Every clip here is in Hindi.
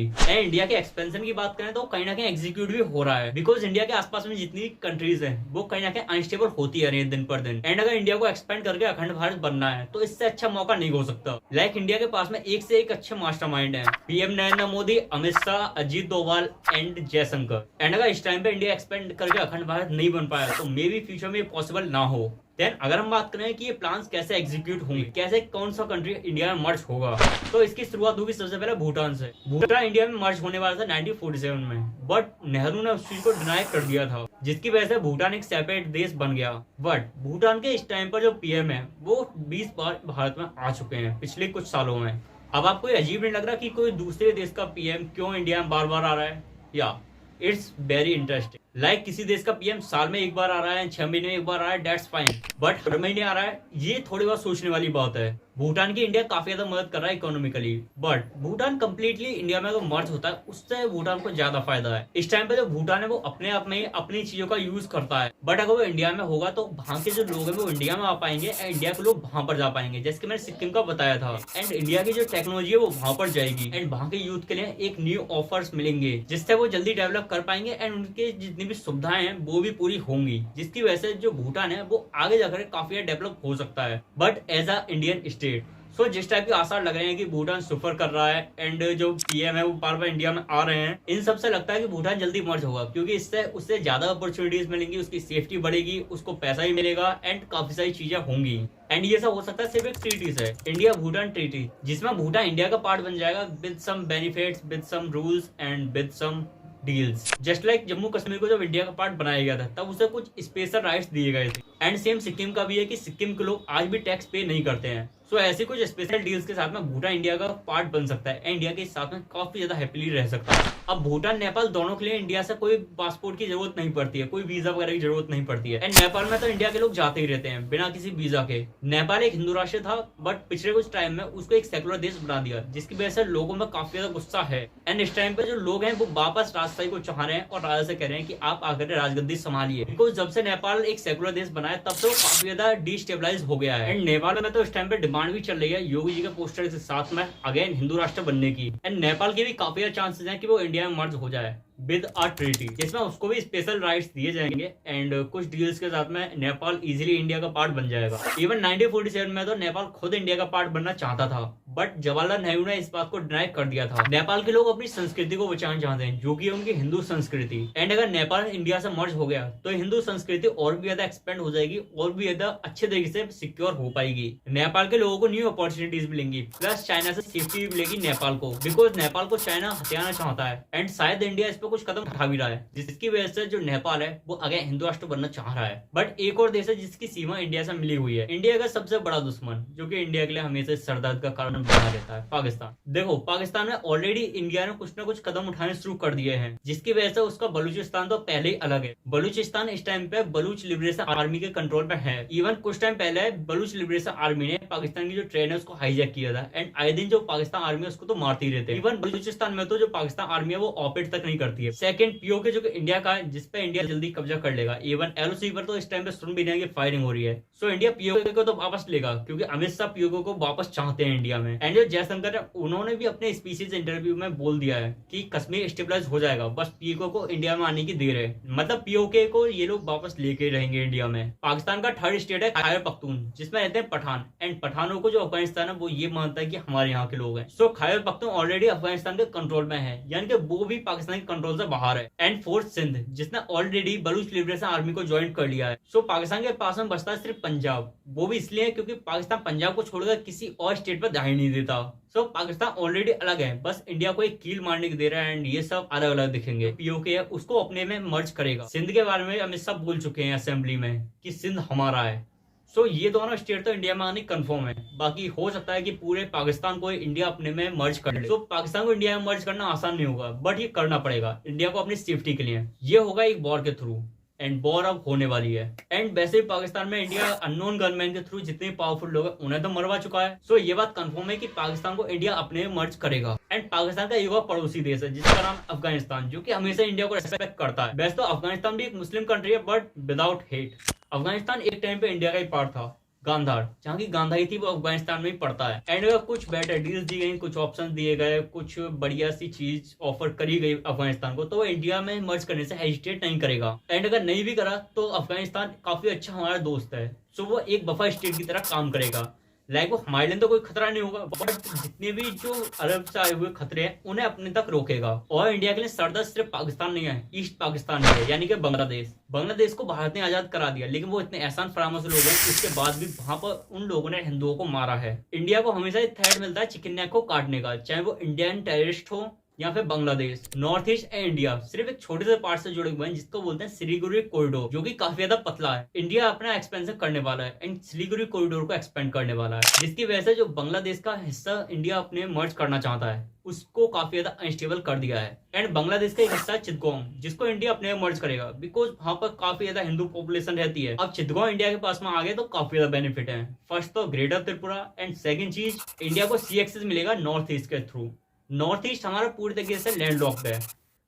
एंड इंडिया के एक्सपेंशन की बात करें तो कहीं ना कहीं एग्जीक्यूट भी हो रहा है, बिकॉज इंडिया के आसपास में जितनी कंट्रीज हैं वो कहीं ना कहीं अनस्टेबल होती है दिन पर दिन। एंड अगर इंडिया को एक्सपेंड करके अखंड भारत बनना है तो इससे अच्छा मौका नहीं हो सकता। लाइक इंडिया के पास में एक से एक अच्छे मास्टरमाइंड हैं, PM Narendra Modi, Amit Shah, Ajit Doval and Jaishankar. And अगर इस टाइम पे इंडिया एक्सपेंड करके अखंड भारत नहीं बन पाया तो मे बी फ्यूचर में पॉसिबल ना हो। देन अगर हम बात करें कि ये प्लान्स कैसे एग्जीक्यूट होंगे, कैसे कौन सा कंट्री इंडिया में मर्ज होगा, तो इसकी शुरुआत होगी सबसे पहले भूटान से। भूटान इंडिया में मर्ज होने वाला था 1947 में, बट नेहरू ने उस चीज को डिनाई कर दिया था, जिसकी वजह से भूटान एक सेपरेट देश बन गया। बट भूटान के इस टाइम पर जो पीएम है वो 20 बार भारत में आ चुके हैं पिछले कुछ सालों में। अब आपको ये अजीब नहीं लग रहा कि कोई दूसरे देश का पीएम क्यों इंडिया में बार बार आ रहा है? या इट्स वेरी इंटरेस्टिंग। लाइक किसी देश का पीएम साल में एक बार आ रहा है, 6 महीने में एक बार आ रहा है, डेट्स फाइन, बट हर महीने आ रहा है, ये थोड़ी बहुत सोचने वाली बात है। भूटान की इंडिया काफी ज्यादा मदद कर रहा है economically, but Bhutan completely India में अगर मर्ज होता है उससे भूटान को ज्यादा फायदा है। इस टाइम पे जो भूटान है वो अपने आप में अपनी चीजों का यूज करता है, बट अगर वो इंडिया में होगा तो वहाँ के जो लोग हैं वो इंडिया में आ पाएंगे एंड इंडिया के लोग वहां पर जा पाएंगे, जैसे कि मैंने सिक्किम का बताया था। एंड इंडिया की जो टेक्नोलॉजी है वो वहां पर जाएगी एंड वहाँ के यूथ के लिए एक न्यू ऑफर्स मिलेंगे, जिससे वो जल्दी डेवलप कर पाएंगे एंड उनके जितनी भी सुविधाएं हैं वो भी पूरी होंगी, जिसकी वजह से जो भूटान है वो आगे जाकर काफी डेवलप हो सकता है। But as a Indian state, so जिस टाइप के आसार लग रहे हैं कि भूटान सफर कर रहा है एंड जो पीएम है वो बार बार इंडिया में आ रहे हैं, इन सब से लगता है कि भूटान जल्दी मर्ज होगा, क्योंकि इससे उससे ज्यादा अपॉर्चुनिटीज मिलेंगी, उसकी सेफ्टी बढ़ेगी, उसको पैसा भी मिलेगा एंड काफी सारी चीजें होंगी। एंड ये सब हो सकता है सिर्फ एक ट्रीटी से, इंडिया भूटान ट्रीटी, जिसमें भूटान इंडिया का पार्ट बन जाएगा with some benefits, with some rules and with some deals. Just like Jammu Kashmir को जब इंडिया का पार्ट बनाया गया था तब उसे कुछ स्पेशल राइट्स दिए गए थे। एंड सेम सिक्किम का भी है कि सिक्किम के लोग आज भी टैक्स पे नहीं करते हैं। सो ऐसे कुछ स्पेशल डील्स के साथ में भूटान इंडिया का पार्ट बन सकता है, इंडिया के साथ में काफी ज्यादा हैप्पीली रह सकता है। अब भूटान नेपाल दोनों के लिए इंडिया से कोई पासपोर्ट की जरूरत नहीं पड़ती है, कोई वीजा वगैरह की जरूरत नहीं पड़ती है। एंड नेपाल में तो इंडिया के लोग जाते ही रहते हैं बिना किसी वीजा के। नेपाल एक हिंदू राष्ट्र था, बट पिछले कुछ टाइम में उसको एक सेकुलर देश बना दिया, जिसकी वजह से लोगों में काफी ज्यादा गुस्सा है। एंड इस टाइम पे जो लोग हैं वो वापस राजशाही को चाह रहे हैं और राजा से कह रहे हैं कि आप आकर राजगद्दी संभालिए, बिकॉज जब से नेपाल एक सेकुलर देश बना है तब से वो काफी ज्यादा डिस्टेबलाइज हो गया है। एंड नेपाल में तो इस टाइम पे डिमांड भी चल रही है योगी जी के पोस्टर के साथ में अगेन हिंदू राष्ट्र बनने की। एंड नेपाल के भी काफी चांसेस हैं कि वो इंडिया में मर्ज हो जाए विद अ ट्रीटी, जिसमें उसको भी स्पेशल राइट्स दिए जाएंगे एंड कुछ डील्स के साथ में नेपाल इजीली इंडिया का पार्ट बन जाएगा। इवन 1947 में तो नेपाल खुद इंडिया का पार्ट बनना चाहता था, बट जवाहरलाल नेहरू ने इस बात को डिनाई कर दिया था। नेपाल के लोग अपनी संस्कृति को बचाना चाहते हैं, जो कि उनकी हिंदू संस्कृति। एंड अगर नेपाल इंडिया से मर्ज हो गया तो हिंदू संस्कृति और भी ज्यादा एक्सपेंड हो जाएगी और भी ज्यादा अच्छे तरीके से सिक्योर हो पाएगी। नेपाल के लोगों को न्यू अपॉर्चुनिटीज मिलेंगी, प्लस चाइना से सेफ्टी भी मिलेगी नेपाल को, बिकॉज नेपाल को चाइना हथियाना चाहता है एंड शायद इंडिया इस पर कुछ कदम उठा भी रहा है, जिसकी वजह से जो नेपाल है वो अगेन हिंदू राष्ट्र बनना चाह रहा है। बट एक और देश है जिसकी सीमा इंडिया से मिली हुई है, इंडिया का सबसे बड़ा दुश्मन, जो कि इंडिया के लिए हमेशा सरदर्द का कारण बना रहता है, पाकिस्तान। देखो पाकिस्तान में ऑलरेडी इंडिया ने कुछ ना कुछ कदम उठाने शुरू कर दिए हैं, जिसकी वजह से उसका बलूचिस्तान तो पहले ही अलग है। बलूचिस्तान इस टाइम पे बलूच लिबरेशन आर्मी के कंट्रोल में है। इवन कुछ टाइम पहले बलूच लिबरेशन आर्मी ने पाकिस्तान की जो ट्रेन है उसको हाईजैक किया था एंड आए दिन जो पाकिस्तान आर्मी है उसको तो मारती ही रहते हैं। इवन बलूचिस्तान में तो जो पाकिस्तान आर्मी है वो ऑपरेट तक नहीं करती है। सेकंड पीओके जो कि इंडिया का है, जिसपे इंडिया जल्दी कब्जा कर लेगा। इवन एलओसी पर तो इस टाइम पे सुन भी नहीं फायरिंग हो रही है। सो इंडिया पीओके को तो वापस लेगा, क्योंकि अमित शाह पीओके को वापस चाहते हैं इंडिया में। एंड जो जयशंकर है उन्होंने भी अपने स्पीसीज इंटरव्यू में बोल दिया है कि कश्मीर स्टेबलाइज हो जाएगा, बस पीओके को इंडिया में आने की देर है। मतलब पीओके को ये लोग वापस लेके रहेंगे इंडिया में। पाकिस्तान का थर्ड स्टेट है खैबर पख्तून, जिसमें रहते हैं पठान। एंड पठानों को जो अफगानिस्तान है वो ये मानता है कि हमारे यहाँ के लोग हैं। सो खैबर पख्तून ऑलरेडी अफगानिस्तान के कंट्रोल में है, यानी कि वो भी पाकिस्तान के कंट्रोल से बाहर है। एंड फोर्थ सिंध, जिसने ऑलरेडी बलूच लिबरेशन आर्मी को ज्वाइन कर लिया है। सो पाकिस्तान के पास में बचता है सिर्फ पंजाब, वो भी इसलिए क्योंकि पाकिस्तान पंजाब को छोड़कर किसी और स्टेट पर ध्यान नहीं देता। सो पाकिस्तान ऑलरेडी अलग है, बस इंडिया को एक कील मारने की दे रहा है एंड ये सब अलग अलग दिखेंगे। पीओके है उसको अपने में मर्ज करेगा। सिंध के बारे में अमित शाह बोल चुके हैं असेंबली में कि सिंध हमारा है। सो ये दोनों स्टेट तो इंडिया में आने कंफर्म है। बाकी हो सकता है कि पूरे पाकिस्तान को इंडिया अपने में मर्ज कर ले। तो पाकिस्तान को इंडिया में मर्ज करना आसान नहीं होगा, बट ये करना पड़ेगा इंडिया को अपनी सेफ्टी के लिए। ये होगा एक वॉर के थ्रू एंड वॉर अब होने वाली है। एंड वैसे ही पाकिस्तान में इंडिया अननोन गनमैन के थ्रू जितने पावरफुल लोग हैं उन्हें तो मरवा चुका है। सो ये बात कंफर्म है कि पाकिस्तान को इंडिया अपने में मर्ज करेगा। एंड पाकिस्तान का युवा पड़ोसी देश है जिसका नाम अफगानिस्तान, जो कि हमेशा इंडिया को रेस्पेक्ट करता है। वैसे तो अफगानिस्तान भी एक मुस्लिम कंट्री है, बट विदाउट हेट। अफगानिस्तान एक टाइम पे इंडिया का ही पार्ट था, गांधार, जहाँ की गांधारी थी वो अफगानिस्तान में ही पड़ता है। एंड कुछ बेटर डील्स दी गई, कुछ ऑप्शन दिए गए, कुछ बढ़िया सी चीज ऑफर करी गई अफगानिस्तान को, तो वो इंडिया में मर्ज करने से हेजिटेट नहीं करेगा। एंड अगर नहीं भी करा तो अफगानिस्तान काफी अच्छा हमारा दोस्त है, सो वो एक बफर स्टेट की तरह काम करेगा। लाइक वो हमारे लिए तो कोई खतरा नहीं होगा, बट जितने भी जो अरब से आए हुए खतरे हैं उन्हें अपने तक रोकेगा। और इंडिया के लिए सरदर्द सिर्फ पाकिस्तान नहीं है, ईस्ट पाकिस्तान भी है, यानी कि बांग्लादेश। बांग्लादेश को भारत ने आजाद करा दिया, लेकिन वो इतने एहसान फरामोश लोग हैं, उसके बाद भी वहां पर उन लोगों ने हिंदुओं को मारा है। इंडिया को हमेशा थ्रेट मिलता है चिकन नेक को काटने का, चाहे वो इंडियन टेररिस्ट हो या फिर Bangladesh. North east and India सिर्फ एक छोटे से पार्ट से जुड़े हुए हैं, जिसको बोलते हैं सिलीगुड़ी कॉरिडोर, जो कि काफी ज्यादा पतला है। इंडिया अपना एक्सपेंशन करने वाला है एंड सिलीगुड़ी कॉरिडोर को एक्सपेंड करने वाला है, जिसकी वजह से जो बांग्लादेश का हिस्सा इंडिया अपने मर्ज करना चाहता है उसको काफी ज्यादा अनस्टेबल कर दिया है। एंड बांग्लादेश का एक हिस्सा चितगोंग, जिसको इंडिया अपने मर्ज करेगा, बिकॉज वहां पर काफी ज्यादा हिंदू पॉपुलेशन रहती है। अब चितगोंग इंडिया के पास में आ गए तो काफी ज्यादा बेनिफिट है। फर्स्ट तो ग्रेटर त्रिपुरा, एंड सेकंड चीज इंडिया को सी एक्सेस मिलेगा नॉर्थ ईस्ट के थ्रू। नॉर्थ ईस्ट हमारा पूरी तरीके से लैंड लॉक्ड है,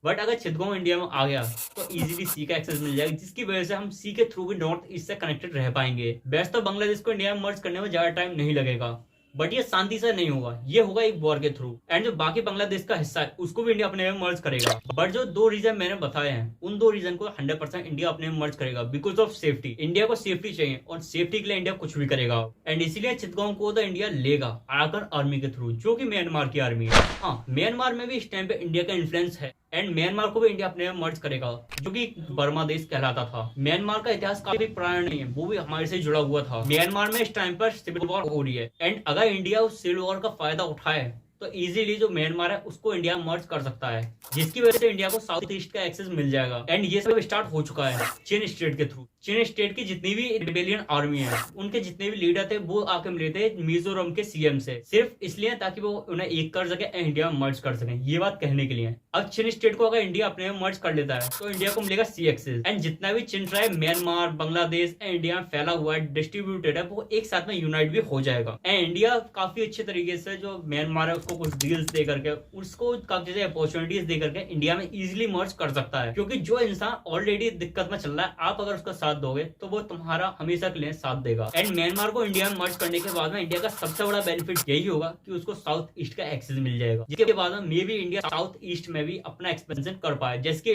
बट अगर चितगोंग इंडिया में आ गया तो इजीली सी का एक्सेस मिल जाएगा, जिसकी वजह से हम सी के थ्रू भी नॉर्थ ईस्ट से कनेक्टेड रह पाएंगे। बेस्ट तो बांग्लादेश को इंडिया में मर्ज करने में ज्यादा टाइम नहीं लगेगा, बट ये शांति से नहीं होगा, ये होगा एक वॉर के थ्रू। एंड जो बाकी बांग्लादेश का हिस्सा है उसको भी इंडिया अपने में मर्ज करेगा। बट जो दो रीजन मैंने बताए हैं उन दो रीजन को 100% इंडिया अपने में मर्ज करेगा, बिकॉज ऑफ सेफ्टी। इंडिया को सेफ्टी चाहिए और सेफ्टी के लिए इंडिया कुछ भी करेगा। एंड इसीलिए चितगोंग को तो इंडिया लेगा अराकन आर्मी के थ्रू, जो कि म्यांमार की आर्मी है। हाँ, म्यांमार में भी इस टाइम पे इंडिया का इन्फ्लुएंस है, एंड म्यांमार को भी इंडिया अपने में मर्ज करेगा, जो कि बर्मा देश कहलाता था। म्यांमार का इतिहास काफी पुराना नहीं है, वो भी हमारे से जुड़ा हुआ था। म्यांमार में इस टाइम पर सिविल वॉर हो रही है, एंड अगर इंडिया उस सिविल वॉर का फायदा उठाए तो इजीली जो म्यांमार है उसको इंडिया मर्ज कर सकता है, जिसकी वजह से इंडिया को साउथ ईस्ट का एक्सेस मिल जाएगा। एंड ये सब स्टार्ट हो चुका है चीन स्टेट के थ्रू। चीन स्टेट की जितनी भी रिबेलियन आर्मी है, उनके जितने भी लीडर थे वो आके मिले थे मिजोरम के सीएम से, सिर्फ इसलिए ताकि वो उन्हें एक कर सके एंड इंडिया में मर्ज कर सके, ये बात कहने के लिए। अब चीन स्टेट को अगर इंडिया अपने में मर्ज कर लेता है तो इंडिया को मिलेगा सी एक्सेस। एंड जितना भी चीन tribe Myanmar, Bangladesh and India में फैला हुआ है, डिस्ट्रीब्यूटेड है, वो एक साथ में यूनाइट भी हो जाएगा। एंड इंडिया काफी अच्छे तरीके से जो म्यांमार है उसको कुछ डील्स दे करके, उसको काफी सारी अपॉर्चुनिटीज दे करके इंडिया में इजिली मर्ज कर सकता है। क्योंकि जो इंसान ऑलरेडी दिक्कत में चल रहा है, आप अगर उसका साथ दोगे तो वो तुम्हारा हमेशा के लिए साथ देगा। एंड म्यांमार को इंडिया में मर्ज करने के बाद में इंडिया का सबसे बड़ा बेनिफिट यही होगा कि उसको साउथ ईस्ट का एक्सेस मिल जाएगा, जिसके बाद में मे भी इंडिया साउथ ईस्ट में भी अपना एक्सपेंशन कर पाए, जैसे कि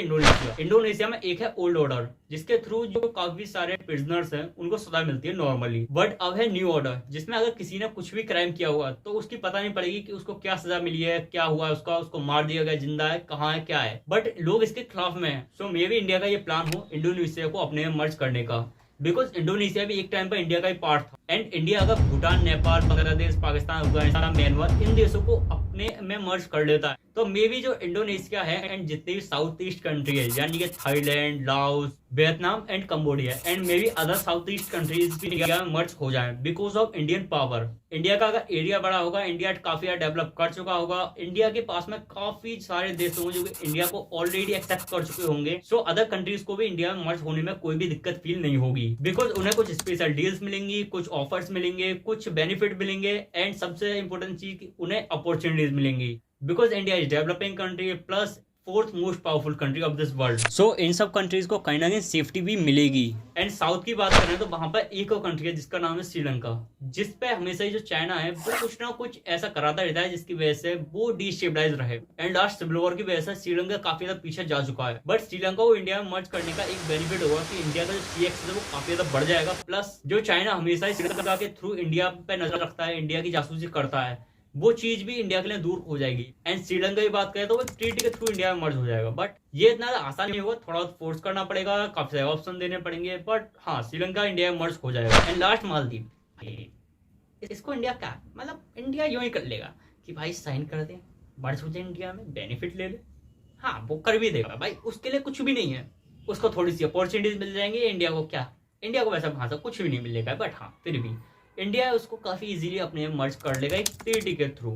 इंडोनेशिया में एक है ओल्ड ऑर्डर, जिसके थ्रू जो काफी सारे प्रिजनर्स हैं उनको सजा मिलती है नॉर्मली। बट अब है न्यू ऑर्डर, जिसमें अगर किसी ने कुछ भी क्राइम किया हुआ तो उसकी पता नहीं पड़ेगी कि उसको क्या सजा मिली है, क्या हुआ उसका, उसको मार दिया गया, जिंदा है, कहाँ है, क्या है, बट लोग इसके खिलाफ में है। सो मे भी इंडिया का ये प्लान हो इंडोनेशिया को अपने में मर्ज करने का, बिकॉज इंडोनेशिया भी एक टाइम पर इंडिया का ही पार्ट था। एंड इंडिया अगर भूटान, नेपाल, बांग्लादेश, पाकिस्तान, अफगानिस्तान, म्यांमार इन देशों को अपने में मर्ज कर लेता है तो मे बी जो इंडोनेशिया है एंड जितने भी साउथ ईस्ट कंट्री है, यानी कि Thailand, Laos, Vietnam and Cambodia and may be other south east countries भी इंडिया में मर्ज हो जाए because of Indian power. India का अगर एरिया बड़ा होगा, इंडिया काफी डेवलप कर चुका होगा, इंडिया के पास में काफी सारे देश होंगे जो कि इंडिया को ऑलरेडी एक्सेप्ट कर चुके होंगे। सो अदर कंट्रीज को भी इंडिया में मर्ज होने में कोई भी दिक्कत फील नहीं होगी, बिकॉज उन्हें कुछ स्पेशल डील्स मिलेंगी, कुछ ऑफर्स मिलेंगे, कुछ बेनिफिट मिलेंगे, एंड सबसे इंपॉर्टेंट चीज उन्हें अपॉर्चुनिटीज मिलेंगी, because India is developing country plus fourth most powerful country of this world. So इन सब कंट्रीज को कहीं ना कहीं सेफ्टी भी मिलेगी। एंड साउथ की बात करें तो वहां पर एक और कंट्री है जिसका नाम है श्रीलंका, जिस पे हमेशा ही जो चाइना है वो कुछ ना कुछ ऐसा कराता रहता है जिसकी वजह से वो डिस्टेबलाइज रहे। एंड लास्ट सिविल वॉर की वजह से श्रीलंका काफी ज्यादा पीछे जा चुका है, बट श्रीलंका को इंडिया में मर्ज करने का एक बेनिफिट होगा कि इंडिया का जो सीएक्स है वो काफी ज्यादा बढ़ जाएगा। प्लस जो चाइना हमेशा ही श्रीलंका के थ्रू इंडिया पे नजर रखता है, इंडिया की जासूसी करता है, वो चीज भी इंडिया के लिए दूर हो जाएगी। एंड श्रीलंका की बात करें तो वो ट्रीटी के थ्रू इंडिया में मर्ज हो जाएगा, बट ये इतना आसान नहीं होगा, थोड़ा फोर्स करना पड़ेगा, काफी सारे ऑप्शन देने पड़ेंगे, बट हाँ श्रीलंका इंडिया में मर्ज हो जाएगा। एंड लास्ट मालदीव, इसको इंडिया क्या मतलब इंडिया यूं ही कर लेगा कि भाई साइन कर दे, मर्ज हो जाए इंडिया में, बेनिफिट ले ले, हाँ वो कर भी देगा भाई, उसके लिए कुछ भी नहीं है, उसको थोड़ी सी अपॉर्चुनिटीज मिल जाएंगे। इंडिया को क्या, इंडिया को वैसा भाषा कुछ भी नहीं मिलेगा, बट हाँ फिर भी इंडिया उसको काफी इजीली अपने मर्ज कर लेगा एक ट्रीटी के थ्रू।